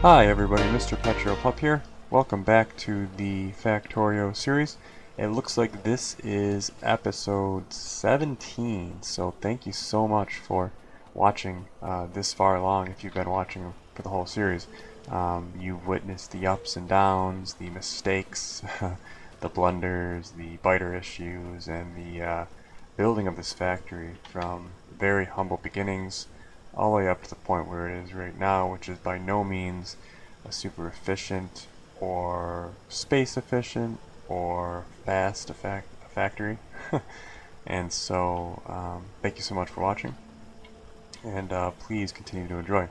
Hi everybody, Mr.PetyoPup here. Welcome back to the Factorio series. It looks like this is episode 17, so thank you so much for watching this far along if you've been watching for the whole series. You've witnessed the ups and downs, the mistakes, the blunders, the biter issues, and the building of this factory from very humble beginnings all the way up to the point where it is right now, which is by no means a super efficient or space efficient or fast factory. And so thank you so much for watching, and please continue to enjoy.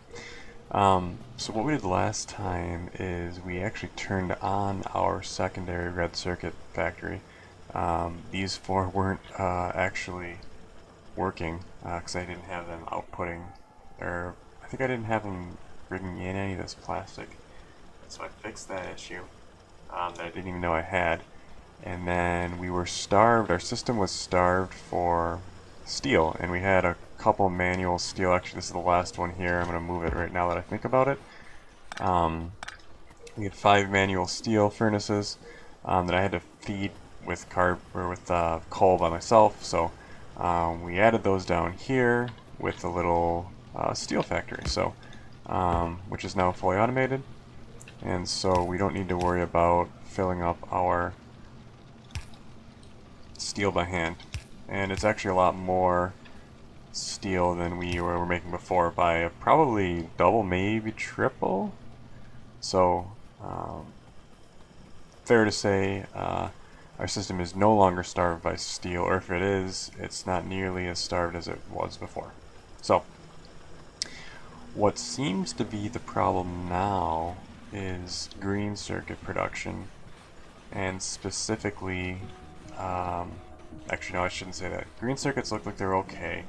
So what we did last time is we actually turned on our secondary red circuit factory. These four weren't actually working because I didn't have them outputting, or I think I didn't have them bringing in any of this plastic. So I fixed that issue that I didn't even know I had. And then we were starved, our system was starved for steel, and we had a couple manual steel. Actually, this is the last one here. I'm going to move it right now that I think about it. We had 5 manual steel furnaces that I had to feed with coal by myself. So we added those down here with a little steel factory, so which is now fully automated, and so we don't need to worry about filling up our steel by hand. And it's actually a lot more steel than we were making before by probably double, maybe triple. So fair to say our system is no longer starved by steel, or if it is, it's not nearly as starved as it was before. So what seems to be the problem now is green circuit production, and specifically, actually no, I shouldn't say that. Green circuits look like they're okay.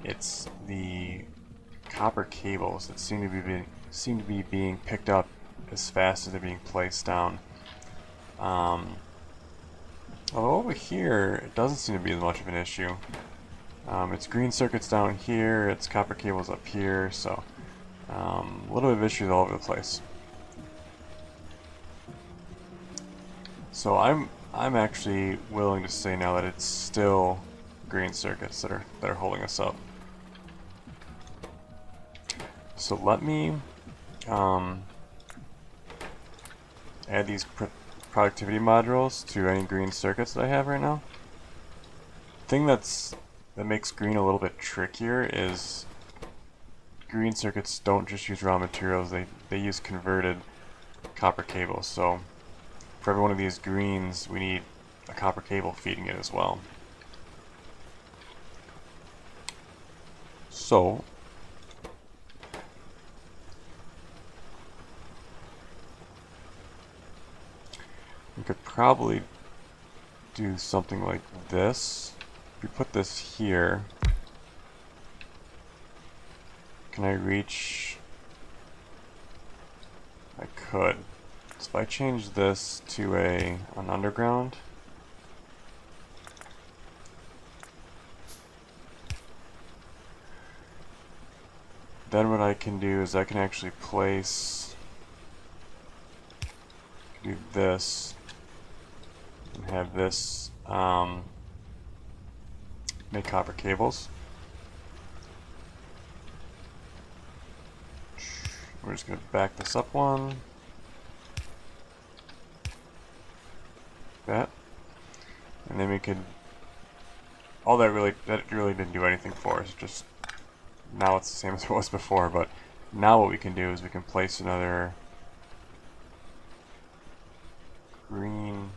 It's the copper cables that seem to be being picked up as fast as they're being placed down. Although over here, it doesn't seem to be as much of an issue. It's green circuits down here, it's copper cables up here, so a little bit of issues all over the place. So I'm actually willing to say now that it's still green circuits that are holding us up. So let me add these productivity modules to any green circuits that I have right now. The thing that makes green a little bit trickier is green circuits don't just use raw materials, they use converted copper cables. So for every one of these greens, we need a copper cable feeding it as well. So we could probably do something like this. If we put this here, can I reach? I could. So if I change this to an underground, then what I can do is I can actually do this and have this make copper cables. We're just going to back this up one. That. And then we could, that really didn't do anything for us, just now it's the same as it was before, but now what we can do is we can place another green,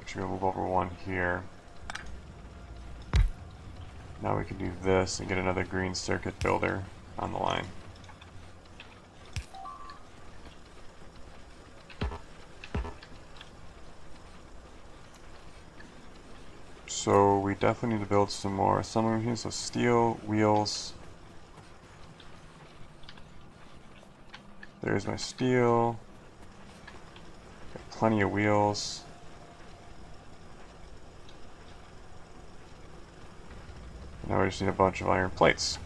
actually we'll move over one here. Now we can do this and get another green circuit builder on the line. So we definitely need to build some more assembly here. So steel, wheels. There's my steel. Got plenty of wheels. Now we just need a bunch of iron plates.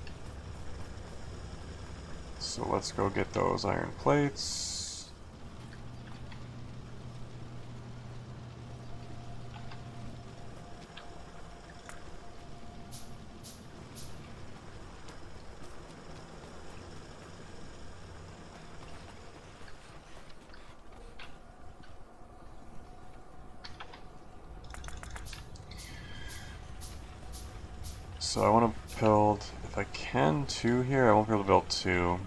So let's go get those iron plates. So I want to build, if I can, 2 here. I won't be able to build 2.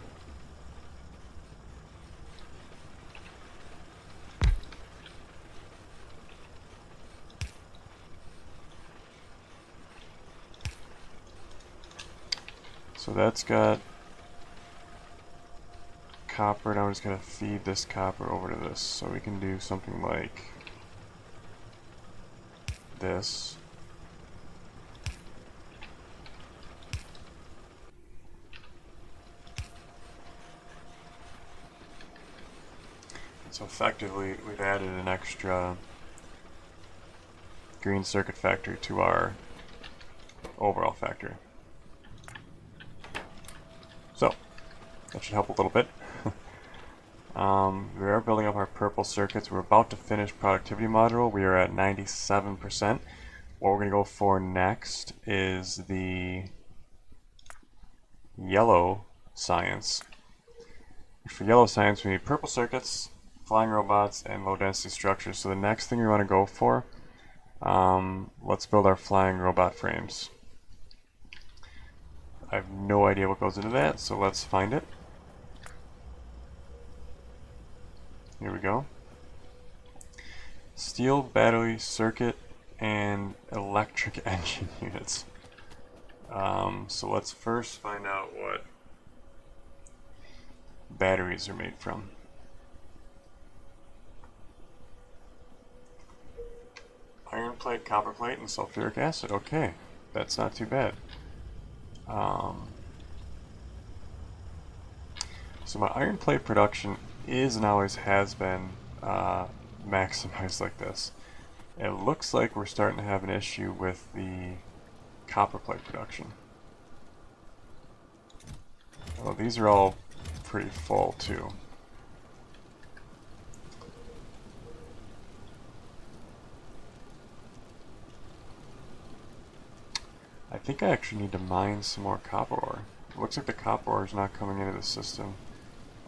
So that's got copper. Now we're just going to feed this copper over to this. So we can do something like this. So effectively, we've added an extra green circuit factory to our overall factory. So, that should help a little bit. We are building up our purple circuits. We're about to finish productivity module. We are at 97%. What we're going to go for next is the yellow science. For yellow science, we need purple circuits, flying robots, and low density structures. So the next thing we want to go for, let's build our flying robot frames. I have no idea what goes into that, so let's find it. Here we go. Steel, battery, circuit, and electric engine units. So let's first find out what batteries are made from. Iron plate, copper plate, and sulfuric acid. Okay, that's not too bad. So my iron plate production is and always has been maximized like this. It looks like we're starting to have an issue with the copper plate production. Well, these are all pretty full too. I think I actually need to mine some more copper ore. It looks like the copper ore is not coming into the system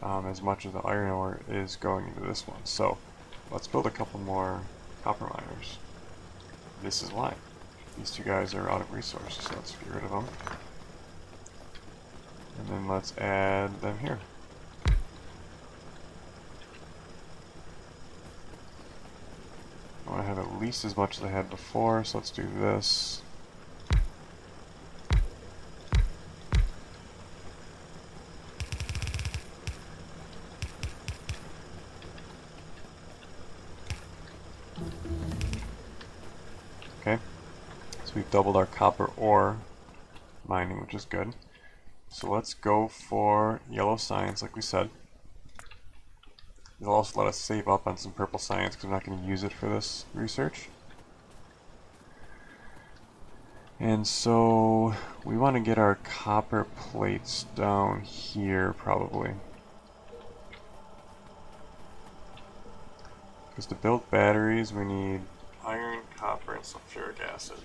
as much as the iron ore is going into this one. So let's build a couple more copper miners. This is why. These 2 guys are out of resources, so let's get rid of them. And then let's add them here. I want to have at least as much as I had before, so let's do this. Okay, so we've doubled our copper ore mining, which is good. So let's go for yellow science, like we said. It'll also let us save up on some purple science because we're not going to use it for this research. And so we want to get our copper plates down here probably. Because to build batteries we need iron, copper, and sulfuric acid.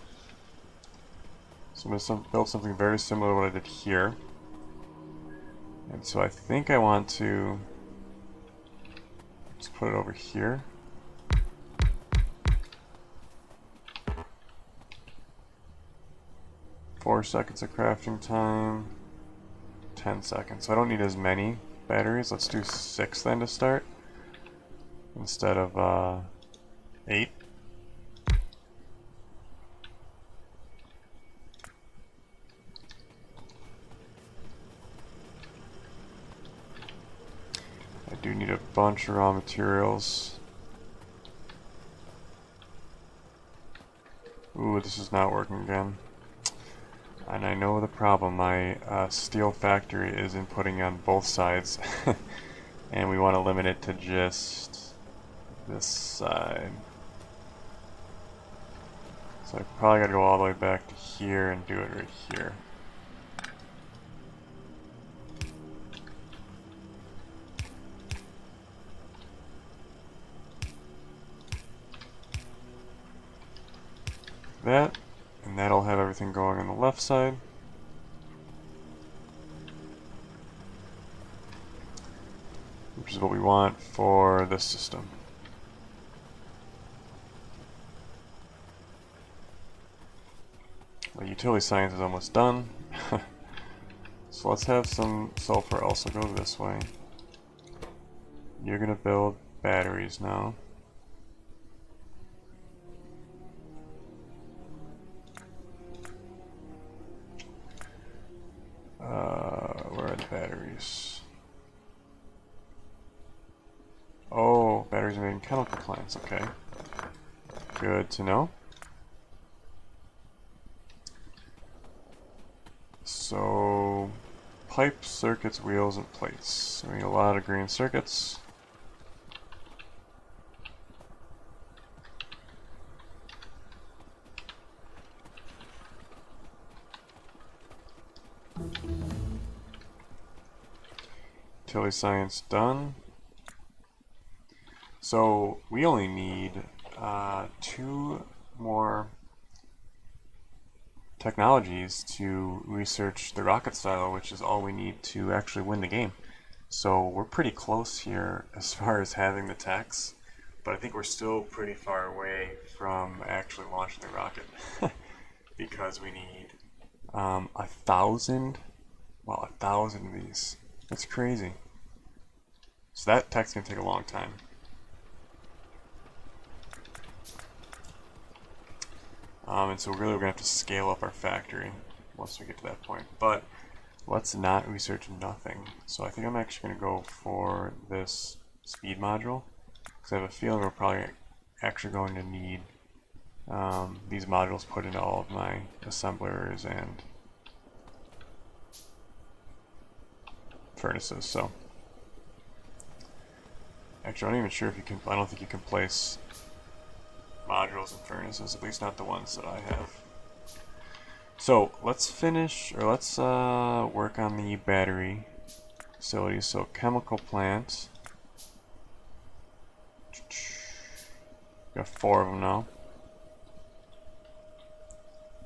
So I'm going to build something very similar to what I did here. And so I think I want to just put it over here. Four seconds of crafting time, 10 seconds. So I don't need as many batteries. Let's do 6 then to start, instead of 8. I do need a bunch of raw materials. Ooh, this is not working again. And I know the problem. My steel factory is inputting on both sides. And we want to limit it to just this side. So I probably got to go all the way back to here and do it right here. that, and that'll have everything going on the left side. Which is what we want for this system. The utility science is almost done. So let's have some sulfur also go this way. You're gonna build batteries now. Where are the batteries? Oh, batteries are made in chemical plants, okay. Good to know. So, pipes, circuits, wheels, and plates. So we need a lot of green circuits. Utility science done. So we only need 2 more technologies to research the rocket silo, which is all we need to actually win the game. So we're pretty close here as far as having the techs, but I think we're still pretty far away from actually launching the rocket because we need 1,000. Well, 1,000 of these. That's crazy. So that tech's gonna take a long time. And so really we're gonna have to scale up our factory once we get to that point. But let's not research nothing. So I think I'm actually gonna go for this speed module because I have a feeling we're probably actually going to need these modules put into all of my assemblers and furnaces. So actually, I'm not even sure if you can. I don't think you can place modules and furnaces, at least not the ones that I have. So let's finish, or let's work on the battery facilities. So chemical plant. Got 4 of them now.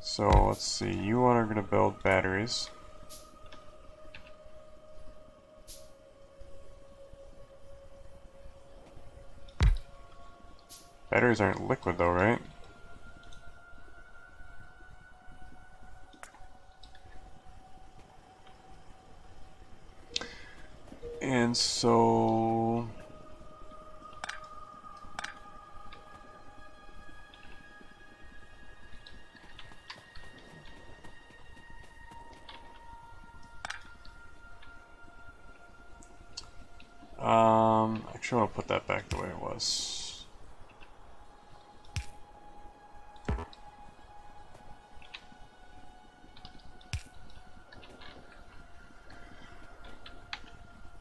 So let's see. You are going to build batteries. Batteries aren't liquid though, right? And so actually I'll put that back the way it was.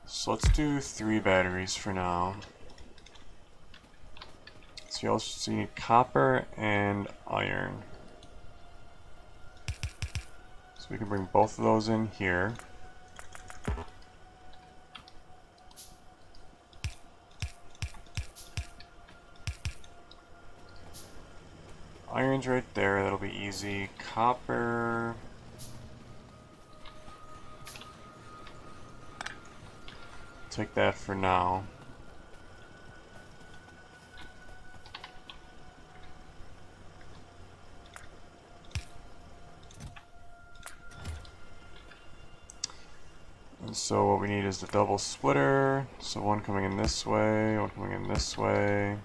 So let's do 3 batteries for now. So you also need copper and iron. So we can bring both of those in here. Iron's right there, that'll be easy. Copper. Take that for now. And so what we need is the double splitter. So one coming in this way, one coming in this way.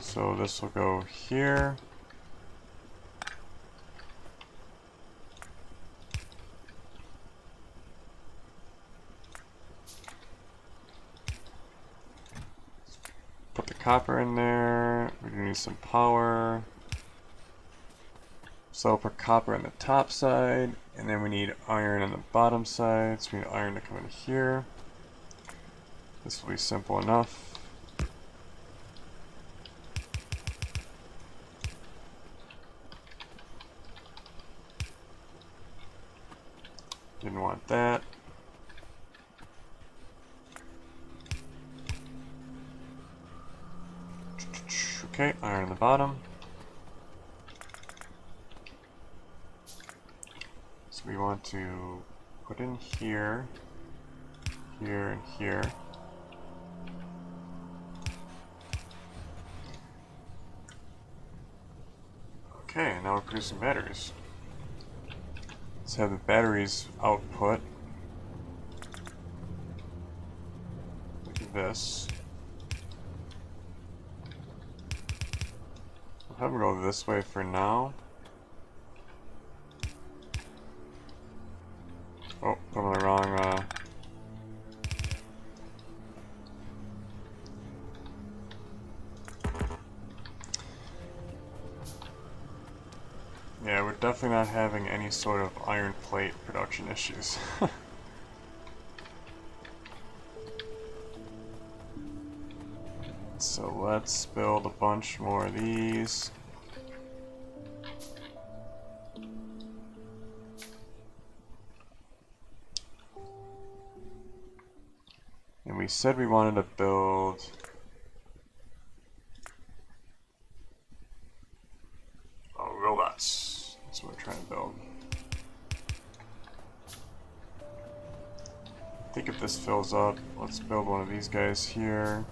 So this will go here. Put the copper in there. We need some power. So I'll put copper on the top side, and then we need iron on the bottom side. So we need iron to come in here. This will be simple enough. Didn't want that. Okay, iron on the bottom. So we want to put in here, here, and here. Okay, now we're producing batteries. Let's have the batteries output. Look at this. I'll have them go this way for now. Oh, I'm on the wrong, yeah, we're definitely not having any sort of iron plate production issues. So let's build a bunch more of these. And we said we wanted to build robots. That's what we're trying to build. I think if this fills up, let's build one of these guys here.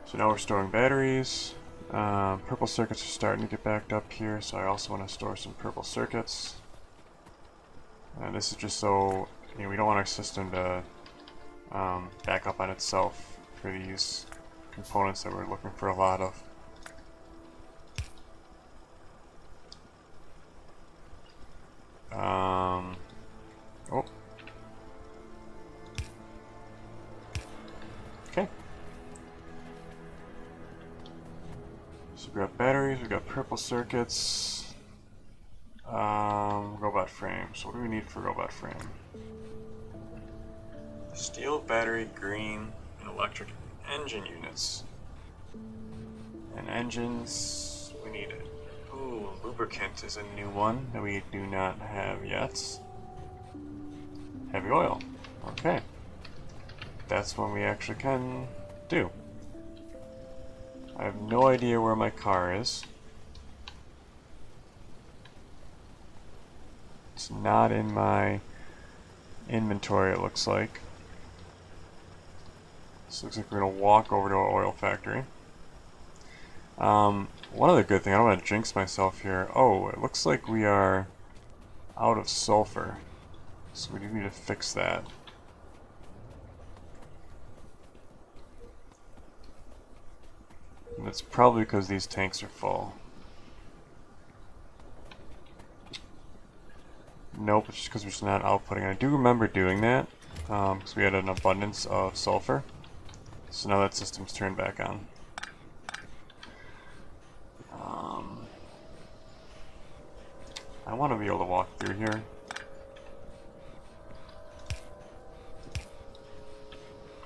So now we're storing batteries. Purple circuits are starting to get backed up here, so I also want to store some purple circuits. This is just so we don't want our system to back up on itself for these components that we're looking for a lot of. Oh. Okay. So we got batteries, we got purple circuits. Robot frame. So what do we need for robot frame? Steel, battery, green, and electric engine units. And engines, we need it. Ooh, lubricant is a new one that we do not have yet. Heavy oil. Okay. That's one we actually can do. I have no idea where my car is. It's not in my inventory, it looks like. This looks like we're going to walk over to an oil factory. One other good thing, I don't want to jinx myself here. Oh, it looks like we are out of sulfur. So we do need to fix that. And it's probably because these tanks are full. Nope, it's just because we're just not outputting. I do remember doing that, because we had an abundance of sulfur. So now that system's turned back on. I want to be able to walk through here.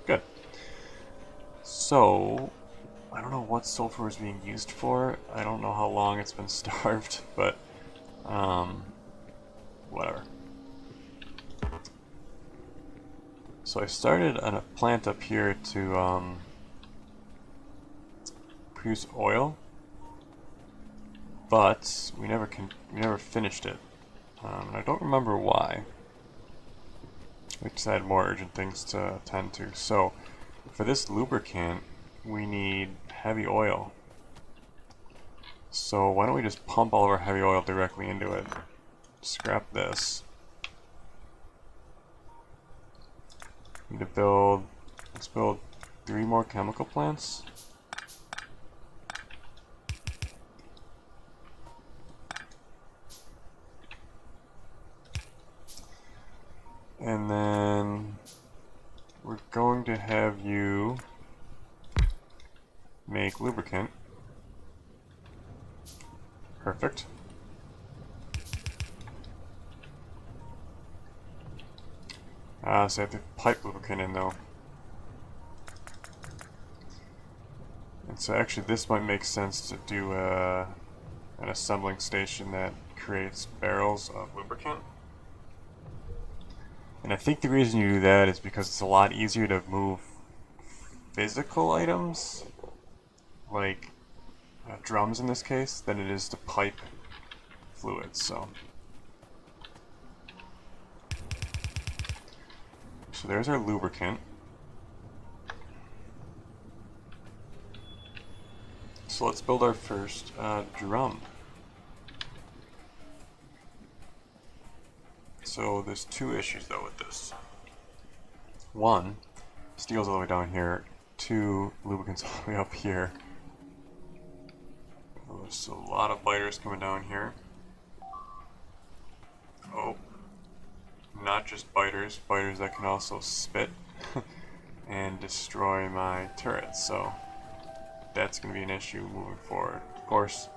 Good. So, I don't know what sulfur is being used for. I don't know how long it's been starved, but whatever. So I started a plant up here to produce oil, but we never finished it. And I don't remember why. We just had more urgent things to attend to. So for this lubricant, we need heavy oil. So why don't we just pump all of our heavy oil directly into it? Scrap this. Need to build, let's build 3 more chemical plants. And then we're going to have you make lubricant. Perfect. So I have to pipe lubricant in though. And so actually this might make sense to do an assembling station that creates barrels of lubricant. And I think the reason you do that is because it's a lot easier to move physical items, like drums in this case, than it is to pipe fluids. So there's our lubricant. So let's build our first drum. So there's two issues though with this. One, steel's all the way down here. Two, lubricant's all the way up here. Oh, there's a lot of biters coming down here. Oh, not just biters that can also spit and destroy my turrets. So that's going to be an issue moving forward. Of course,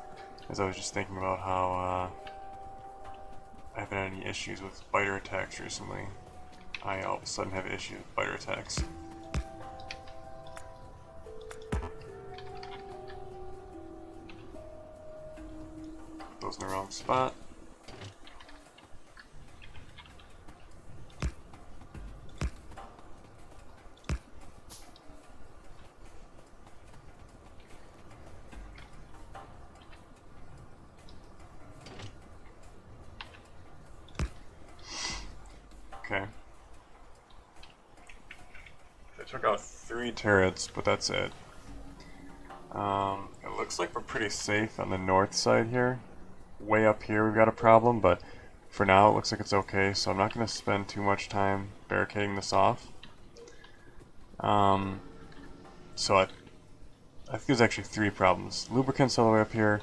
as I was just thinking about how I haven't had any issues with biter attacks recently, I all of a sudden have issues with biter attacks. Put those in the wrong spot. Okay. They took out 3 turrets, but that's it. It looks like we're pretty safe on the north side here. Way up here we've got a problem, but for now it looks like it's okay, so I'm not going to spend too much time barricading this off. So I think there's actually 3 problems. Lubricant's all the way up here,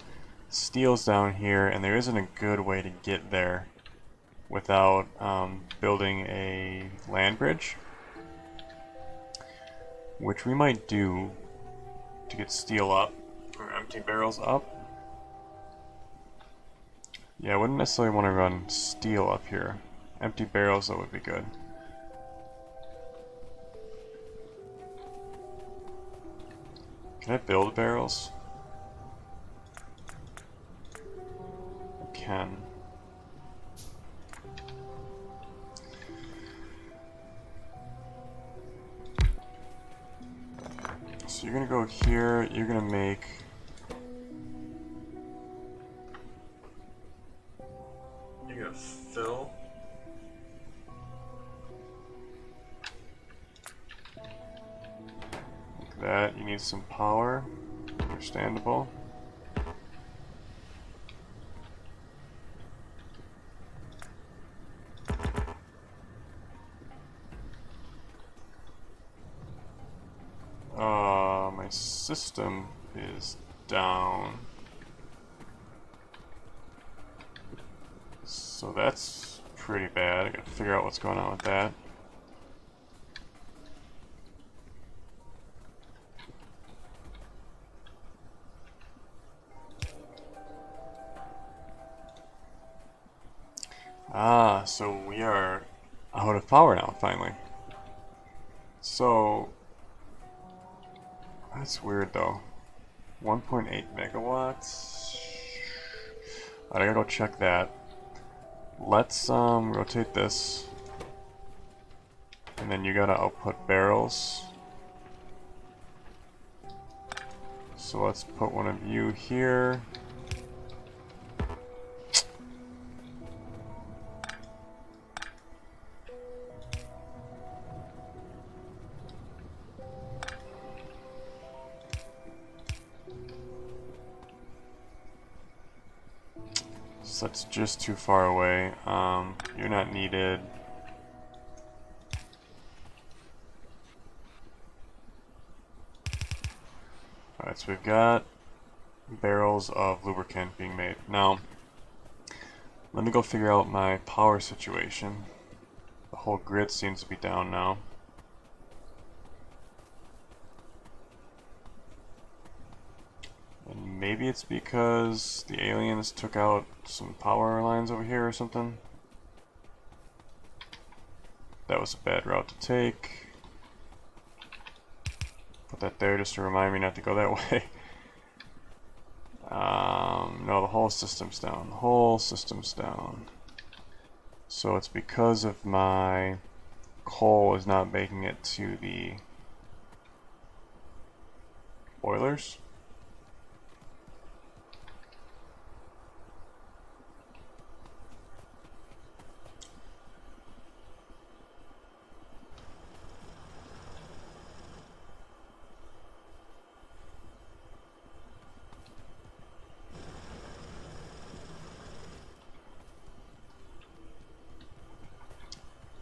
steel's down here, and there isn't a good way to get there without building a land bridge, which we might do to get steel up, or empty barrels up. Yeah, I wouldn't necessarily want to run steel up here. Empty barrels, that would be good. Can I build barrels? I can. So you're gonna go here, you're gonna make you're gonna fill like that. You need some power, understandable. My system is down. So that's pretty bad. I gotta figure out what's going on with that. So we are out of power now, finally. So that's weird though. 1.8 megawatts. Alright, I gotta go check that. Let's rotate this. And then you gotta output barrels. So let's put one of you here. So that's just too far away. You're not needed. Alright, so we've got barrels of lubricant being made. Now, let me go figure out my power situation. The whole grid seems to be down now. And Maybe it's because the aliens took out some power lines over here or something. That was a bad route to take. Put that there just to remind me not to go that way. No, the whole system's down. The whole system's down. So it's because of my coal is not making it to the boilers.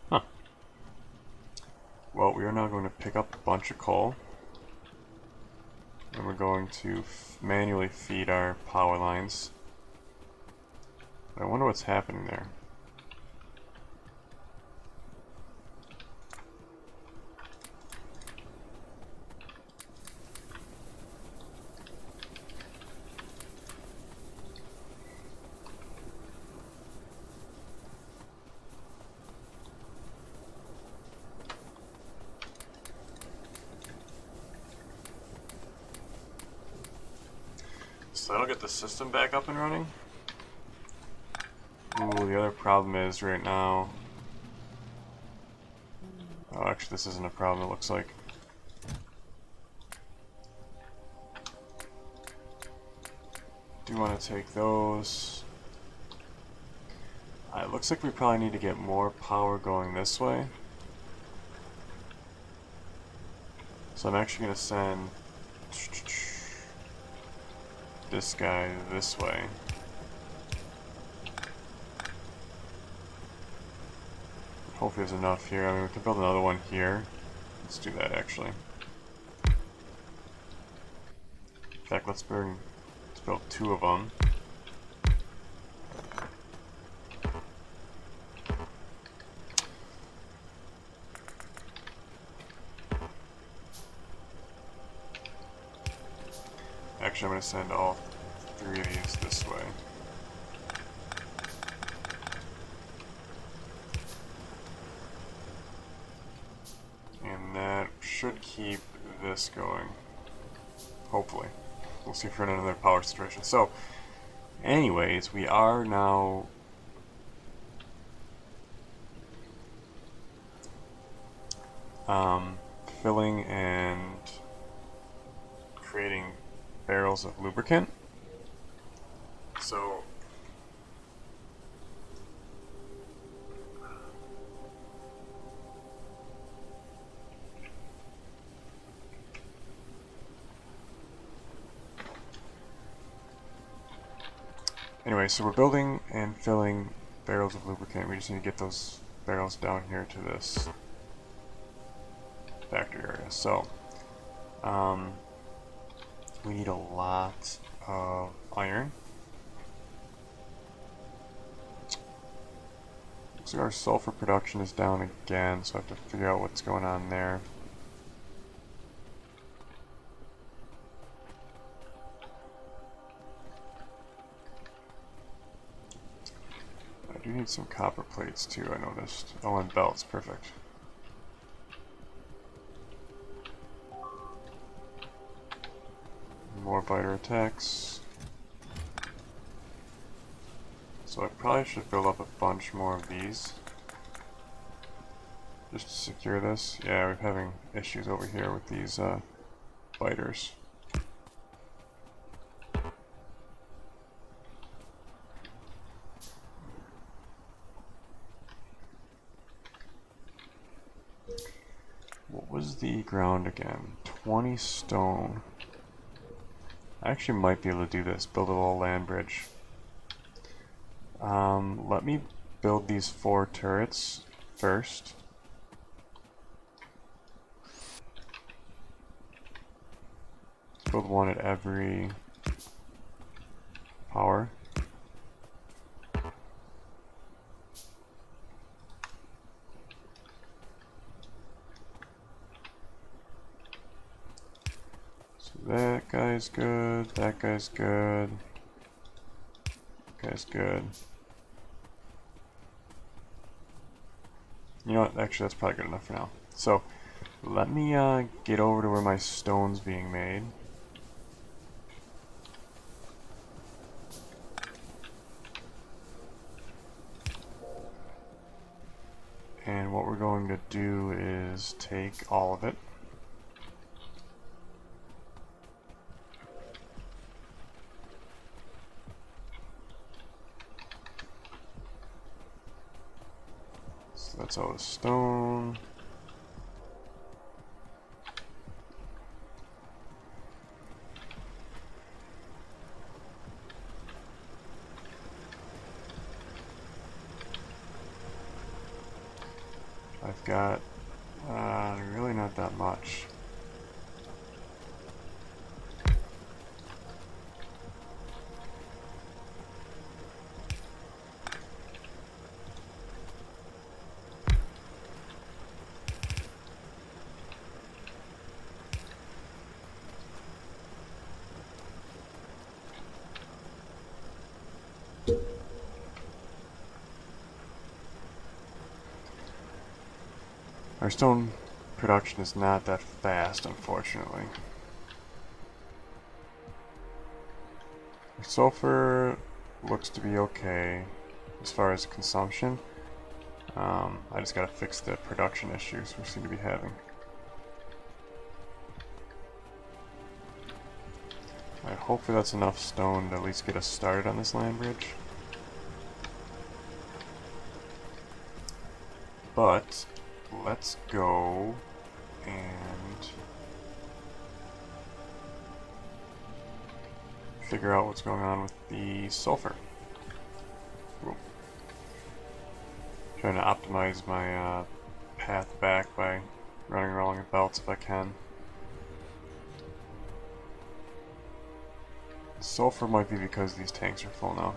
Huh. Well, we are now going to pick up a bunch of coal. And we're going to manually feed our power lines. I wonder what's happening there. So that'll get the system back up and running. Ooh, the other problem is right now... Oh, actually this isn't a problem, it looks like. Do want to take those. It looks like we probably need to get more power going this way. So I'm actually going to send this guy this way. Hopefully there's enough here. I mean, we can build another one here. Let's do that actually. In fact, let's build two of them. Actually, I'm going to send all three of these this way. And that should keep this going. Hopefully. We'll see if we're in another power situation. So, anyways, we are now filling and creating barrels of lubricant. So anyway, so we're building and filling barrels of lubricant. We just need to get those barrels down here to this factory area. So we need a lot of iron. Looks like our sulfur production is down again, so I have to figure out what's going on there. I do need some copper plates too, I noticed. Oh, and belts, perfect. More biter attacks. So I probably should build up a bunch more of these. Just to secure this. Yeah, we're having issues over here with these biters. What was the ground again? 20 stone. I actually might be able to do this. Build a little land bridge. Let me build these 4 turrets first. Build one at every power. So that guy's good, that guy's good, that guy's good. You know what, actually that's probably good enough for now. So, let me get over to where my stone's being made. And what we're going to do is take all of it. So that's all the stone. I've got really not that much. Our stone production is not that fast, unfortunately. Our sulfur looks to be okay as far as consumption. I just gotta fix the production issues we seem to be having. Alright, hopefully that's enough stone to at least get us started on this land bridge. But let's go and figure out what's going on with the sulfur. Ooh. Trying to optimize my path back by running along the belts if I can. Sulfur might be because these tanks are full now.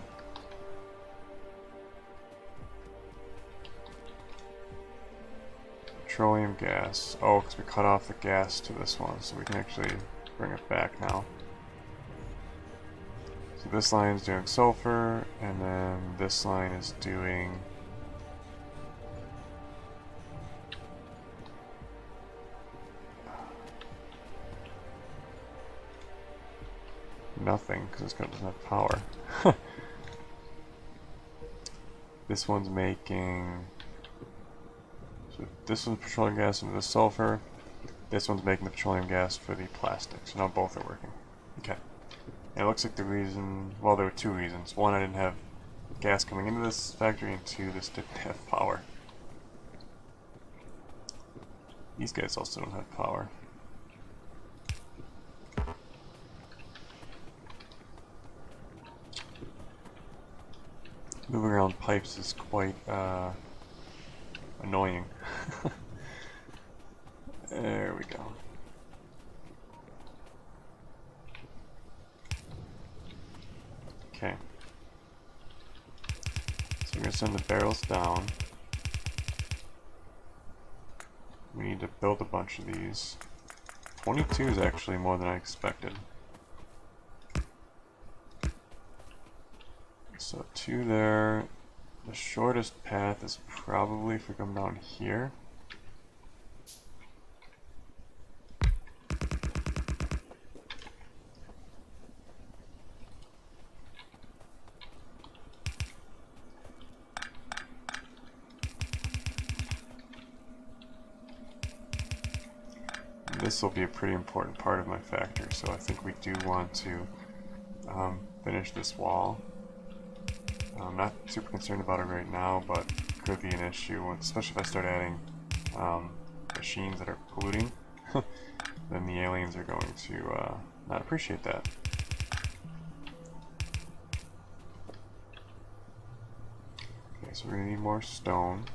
Petroleum gas. Oh, because we cut off the gas to this one, so we can actually bring it back now. So this line is doing sulfur, and then this line is doing nothing, because this guy doesn't have power. This one's making... So this one's petroleum gas into the sulfur. This one's making the petroleum gas for the plastic. So now both are working. Okay. And it looks like the reason... Well, there were two reasons. One, I didn't have gas coming into this factory, and two, this didn't have power. These guys also don't have power. Moving around pipes is quite annoying. There we go. Okay. So we're going to send the barrels down. We need to build a bunch of these. 22 is actually more than I expected. So 2 there. The shortest path is probably if we come down here. This will be a pretty important part of my factory, so I think we do want to finish this wall. I'm not super concerned about it right now, but could be an issue, especially if I start adding machines that are polluting. Then the aliens are going to not appreciate that. Okay, so we're going to need more stone.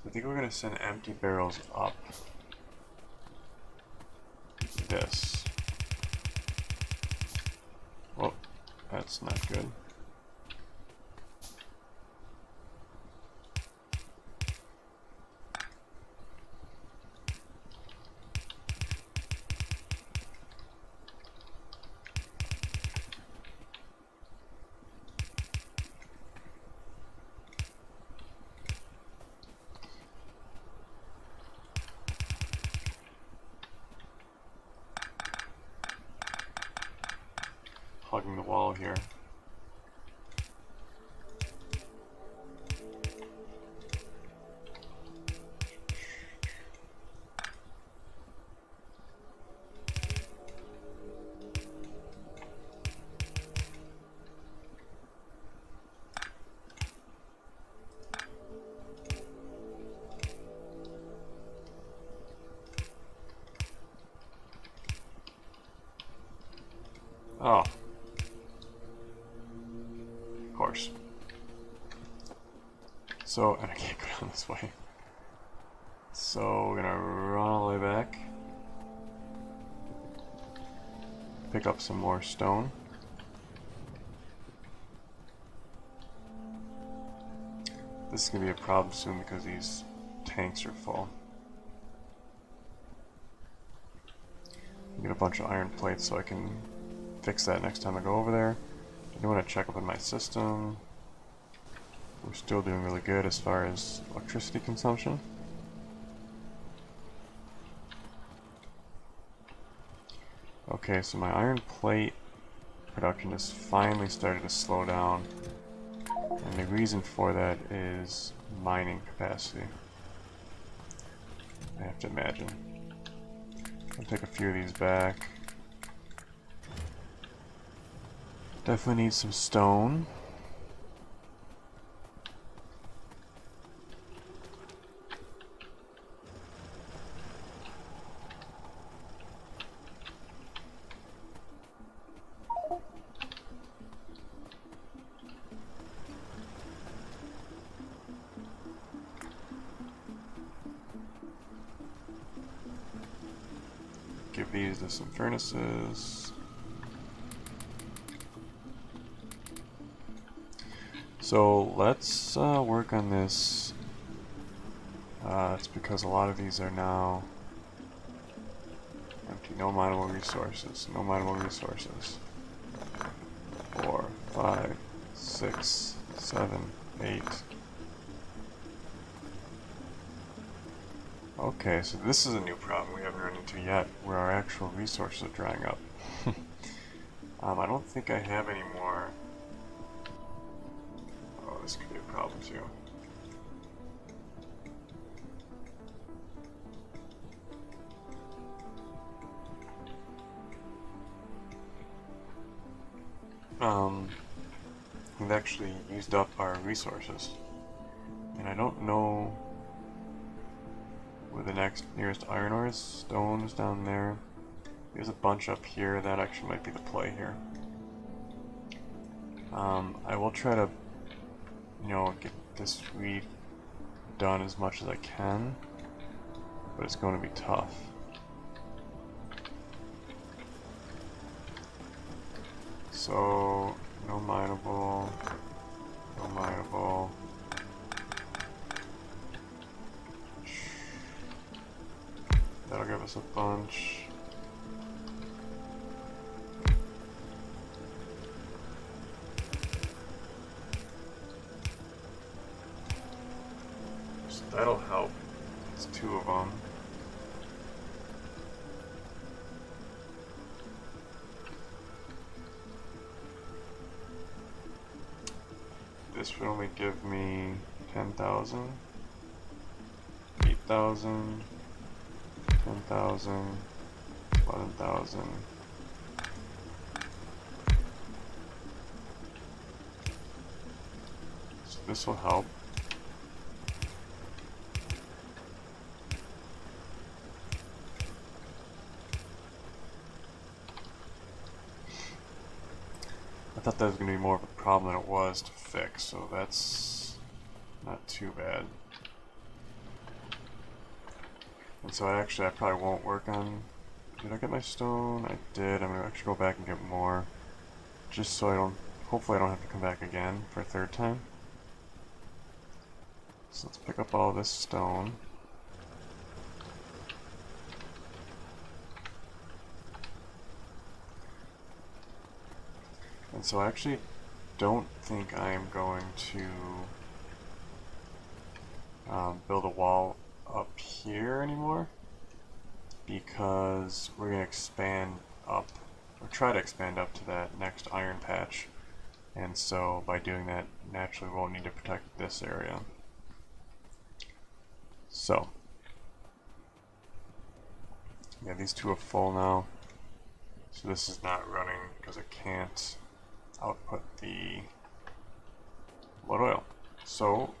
I think we're going to send empty barrels up. This. Well, that's not good. here. Oh. Of course. So, and I can't go down this way. So, we're gonna run all the way back. Pick up some more stone. This is gonna be a problem soon because these tanks are full. Get a bunch of iron plates so I can fix that next time I go over there. I do want to check up on my system. We're still doing really good as far as electricity consumption. Okay, so my iron plate production has finally started to slow down. And the reason for that is mining capacity, I have to imagine. I'll take a few of these back. Definitely need some stone. Give these to some furnaces. So let's work on this. It's because a lot of these are now empty. No mineable resources. No mineable resources. 4, 5, 6, 7, 8. Okay, so this is a new problem we haven't run into yet, where our actual resources are drying up. I don't think I have any more. Oh, this could be a problem too. We've actually used up our resources, and I don't know where the nearest iron ore is. Stone's down there. There's a bunch up here. That actually might be the play here. I will try to, get this redone as much as I can, but it's going to be tough. So, no mineable, no mineable. That'll give us a bunch. So that'll help. It's 2 of them. This would only give me 10,000, 8,000, 10,000, 11,000. So this will help. I thought that was going to be more of a problem than it was to fix, so that's not too bad. And so I probably won't work on... Did I get my stone? I did. I'm going to actually go back and get more. Just so I don't... Hopefully I don't have to come back again for a 3rd time. So let's pick up all this stone. And so I actually don't think I am going to build a wall up here anymore, because we're going to expand up, or try to expand up to that next iron patch. and so by doing that, naturally we won't need to protect this area. So, yeah, these two are full now, so this is not running because it can't output the blood oil. So,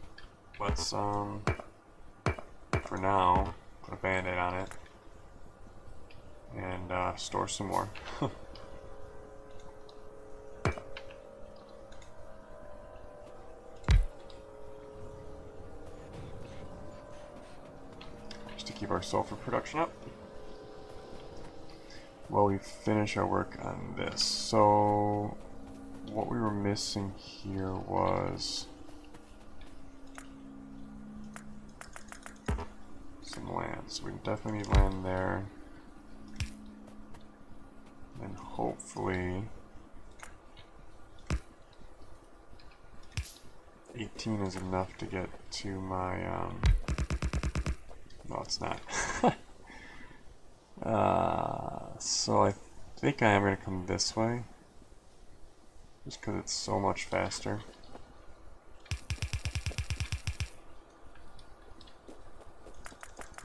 let's, for now, put a band-aid on it and store some more. Just to keep our sulfur production up while we finish our work on this. So what we were missing here was some land. So we definitely need land there. And hopefully 18 is enough to get to my, no it's not. So I think I am going to come this way, just because it's so much faster.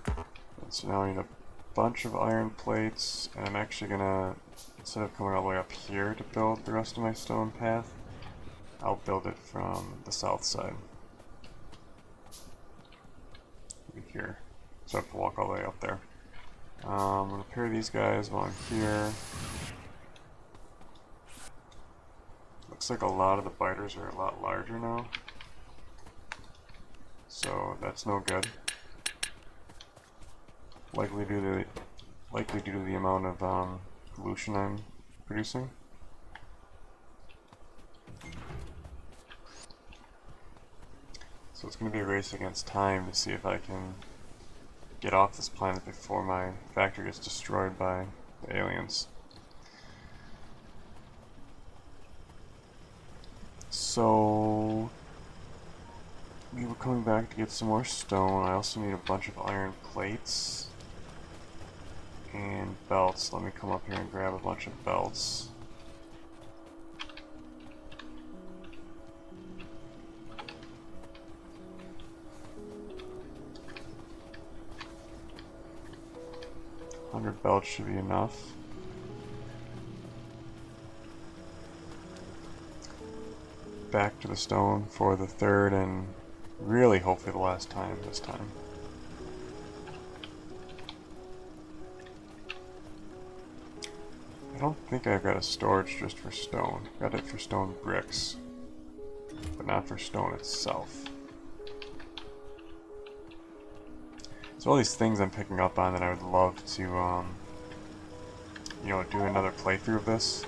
And so now I need a bunch of iron plates, and I'm actually going to, instead of coming all the way up here to build the rest of my stone path, I'll build it from the south side. Over here. So I have to walk all the way up there. I'm going to repair these guys while I'm here. Looks like a lot of the biters are a lot larger now. So that's no good. Likely due to the amount of pollution I'm producing. So it's going to be a race against time to see if I can get off this planet before my factory gets destroyed by the aliens. So we were coming back to get some more stone. I also need a bunch of iron plates and belts. Let me come up here and grab a bunch of belts. Belts should be enough. Back to the stone for the third and really hopefully the last time this time. I don't think I've got a storage just for stone. Got it for stone bricks, but not for stone itself. So all these things I'm picking up on that I would love to, you know, do another playthrough of this,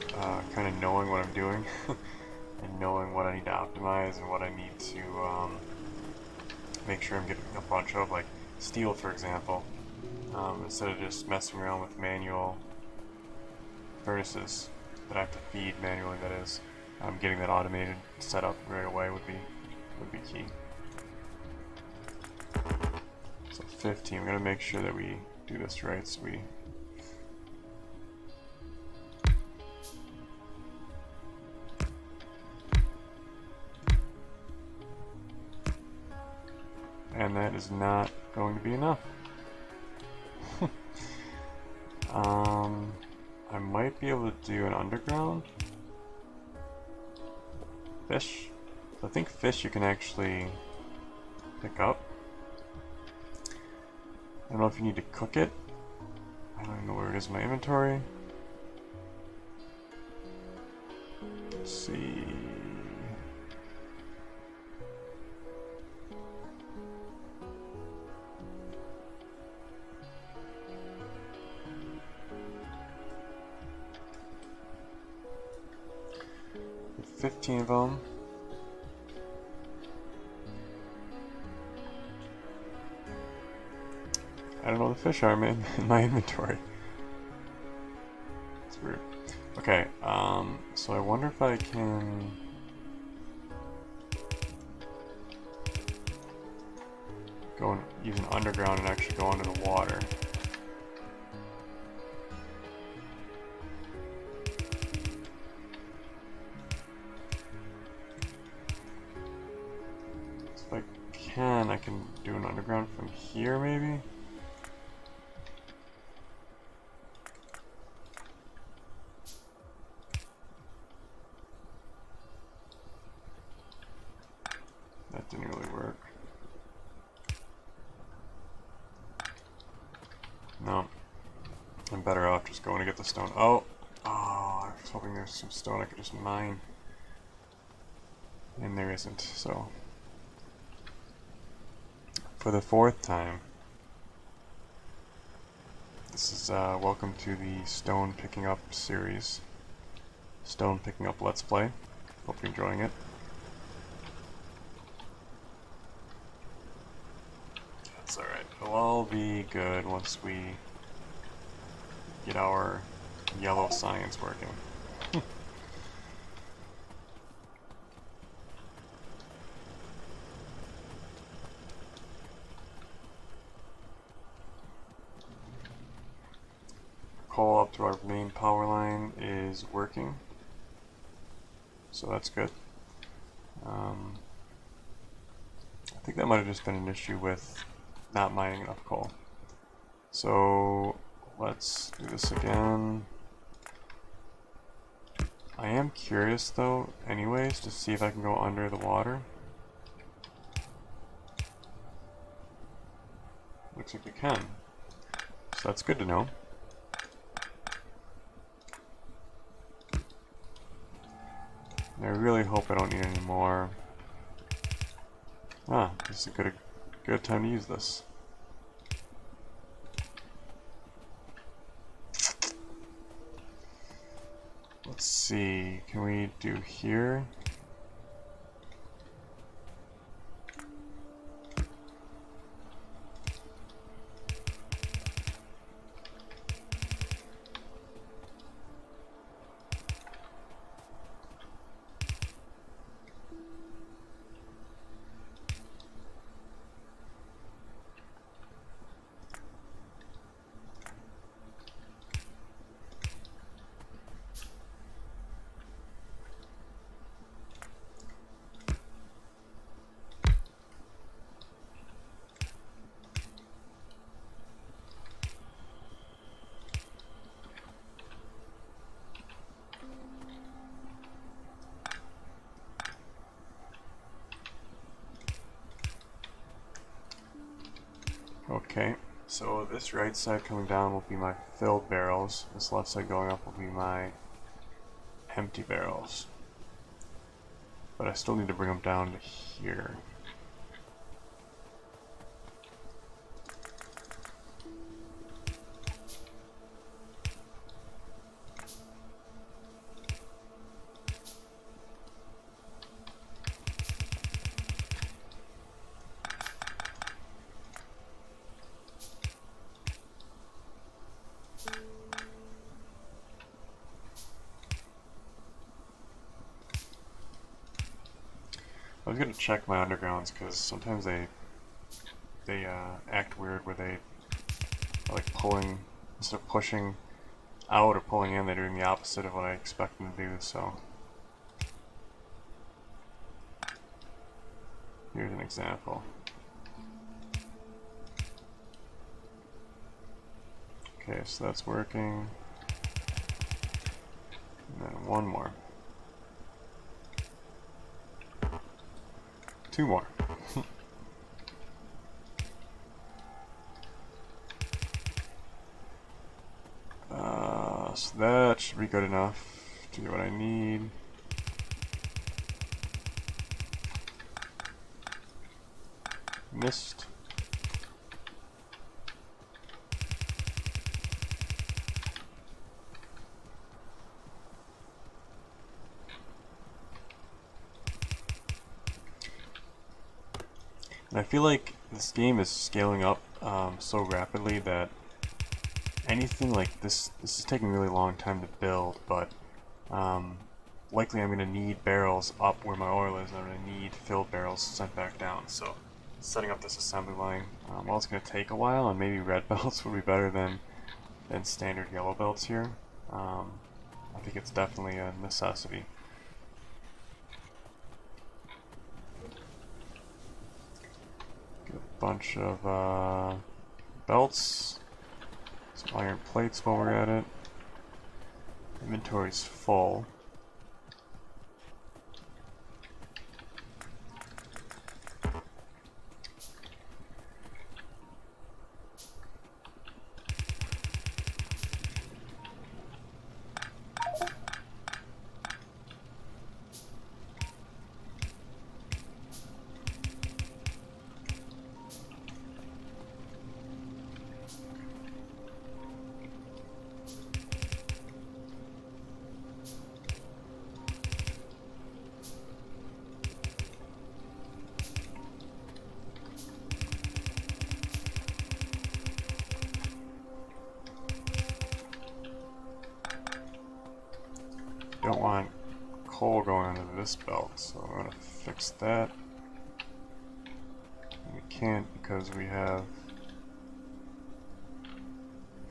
kind of knowing what I'm doing, and knowing what I need to optimize and what I need to make sure I'm getting a bunch of, like steel, for example. Instead of just messing around with manual furnaces that I have to feed manually, that is, getting that automated set up right away would be key. So 15, I'm going to make sure that we do this right, so we and that is not going to be enough. I might be able to do an underground fish. I think fish you can actually pick up. I don't know if you need to cook it. I don't even know where it is in my inventory. Let's see. Get 15 of them. I don't know where the fish are in my inventory. It's weird. Okay, so I wonder if I can go even underground and actually go under the water. I can do an underground from here, maybe? That didn't really work. No. I'm better off just going to get the stone. Oh! Oh, I was hoping there's some stone I could just mine. And there isn't, so. For the 4th time. This is, welcome to the stone picking up series. Stone picking up Let's Play. Hope you're enjoying it. That's alright. It'll all be good once we get our yellow science working. Coal up to our main power line is working, so that's good. I think that might have just been an issue with not mining enough coal. So let's do this again. I am curious though, anyways, to see if I can go under the water. Looks like you can, so that's good to know. I really hope I don't need any more. Ah, this is a good time to use this. Let's see, can we do here? Okay, so this right side coming down will be my filled barrels. This left side going up will be my empty barrels. But I still need to bring them down to here. I was gonna check my undergrounds because sometimes they act weird where they are like pulling instead of pushing out or pulling in, they're doing the opposite of what I expect them to do. So here's an example. Okay, so that's working. And then one more. Two more. So that should be good enough to do what I need. Missed. And I feel like this game is scaling up so rapidly that anything like this is taking a really long time to build, but likely I'm going to need barrels up where my oil is, and I'm going to need filled barrels sent back down. So setting up this assembly line, while it's going to take a while, and maybe red belts would be better than standard yellow belts here, I think it's definitely a necessity. bunch of belts, some iron plates while we're at it. Inventory's full. Don't want coal going into this belt, so I'm gonna fix that. We can't because we have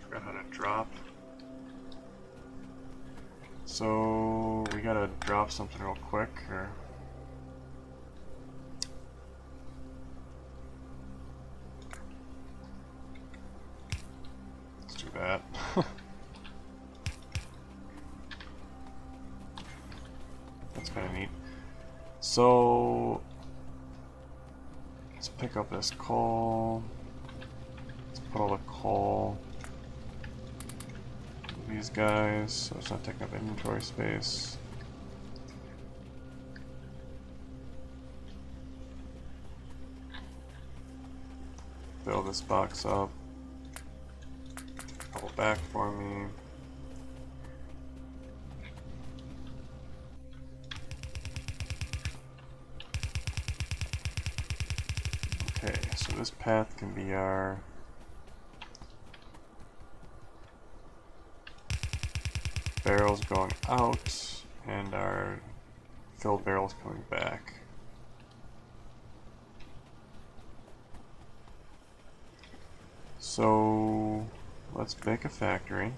forgot how to drop. So we gotta drop something real quick or let's do that. That's kind of neat. So let's pick up this coal. Let's put all the coal in these guys so it's not taking up inventory space. Fill this box up. Pull back for me. Okay, so this path can be our barrels going out and our filled barrels coming back. So let's make a factory.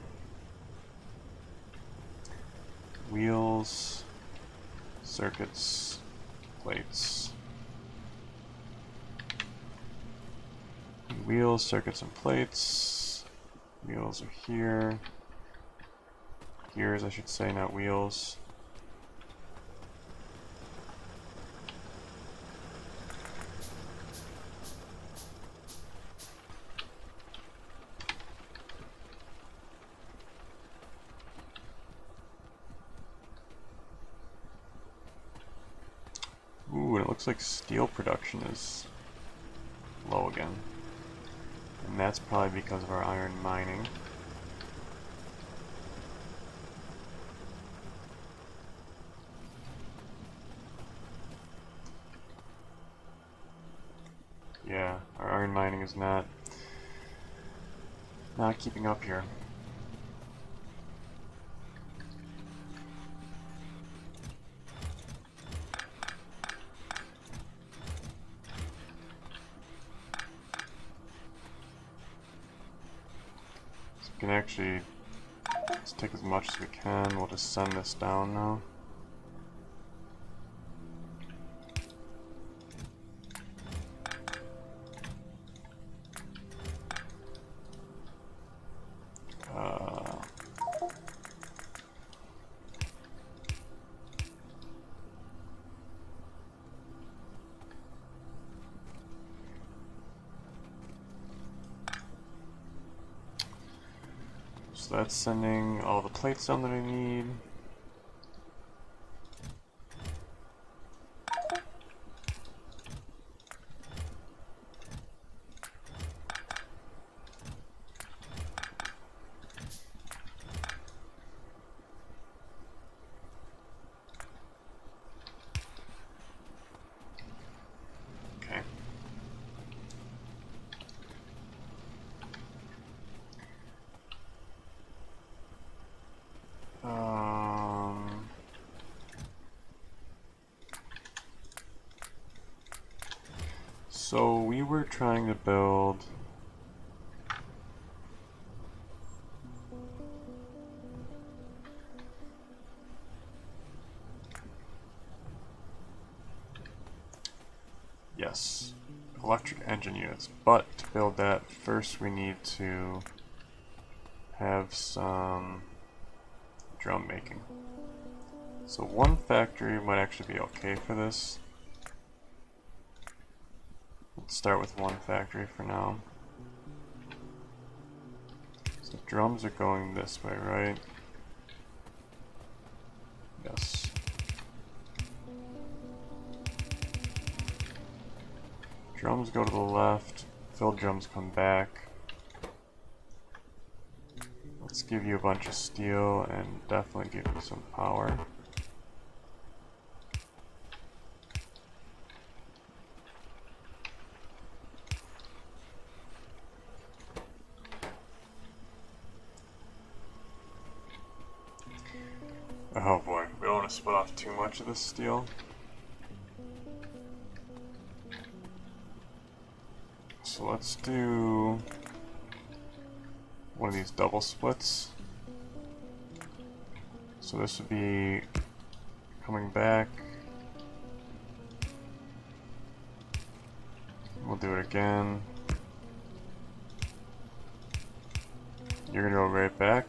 Wheels, circuits, plates. Wheels, circuits, and plates. Wheels are here. Gears, I should say, not wheels. Ooh, and it looks like steel production is low again. And that's probably because of our iron mining. Yeah, our iron mining is not keeping up here. So we can actually let's take as much as we can. We'll just send this down now. So that's sending all the plates down that I need. Okay. So we were trying to build yes, electric engine units, but to build that, first we need to have some drum making. So one factory might actually be okay for this. Let's start with one factory for now. So drums are going this way, right? Yes. Drums go to the left, filled drums come back. Let's give you a bunch of steel and definitely give you some power. Oh boy, we don't want to split off too much of this steel. So let's do one of these double splits. So this would be coming back. We'll do it again. You're gonna go right back.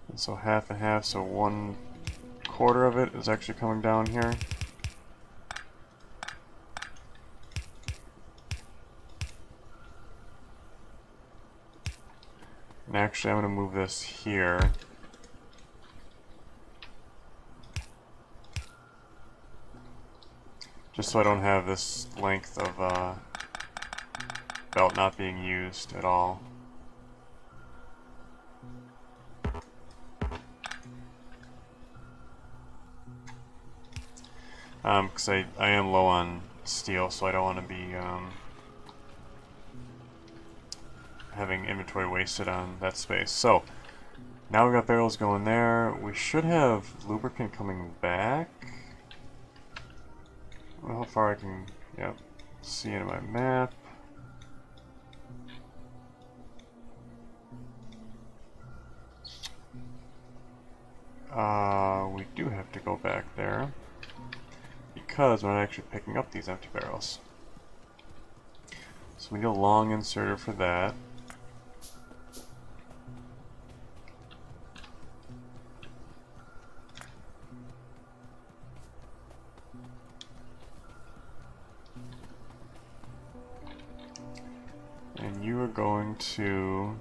And so half and half, so 1/4 of it is actually coming down here. And actually I'm going to move this here. Just so I don't have this length of belt not being used at all. Because I am low on steel, so I don't want to be having inventory wasted on that space. So now we've got barrels going there. We should have lubricant coming back. I don't know how far I can see into my map. We do have to go back there because we're not actually picking up these empty barrels. So we need a long inserter for that. And you are going to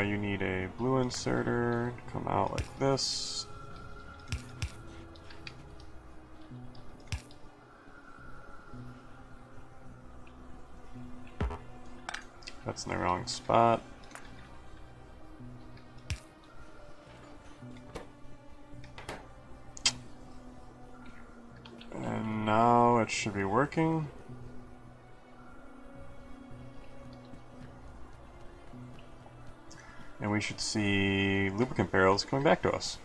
you need a blue inserter to come out like this. That's in the wrong spot. And now it should be working. And we should see lubricant barrels coming back to us.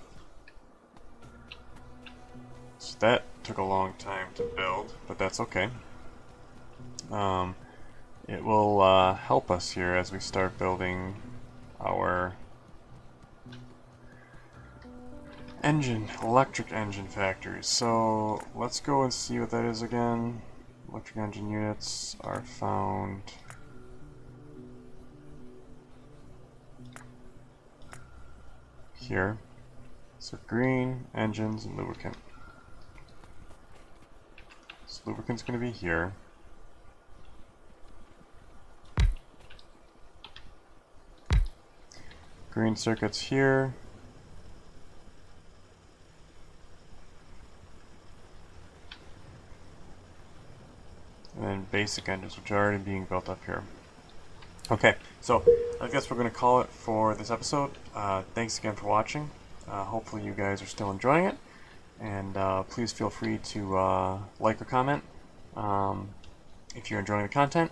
So that took a long time to build, but that's okay. It will help us here as we start building our electric engine factories. So let's go and see what that is again. Electric engine units are found here. So green, engines, and lubricant. So lubricant's going to be here. Green circuits here. And then basic engines, which are already being built up here. Okay, so I guess we're going to call it for this episode. Thanks again for watching. Hopefully you guys are still enjoying it. And please feel free to like or comment if you're enjoying the content.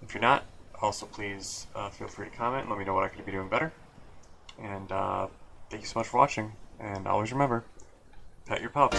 If you're not, also please feel free to comment and let me know what I could be doing better. And thank you so much for watching. And always remember, pet your pups.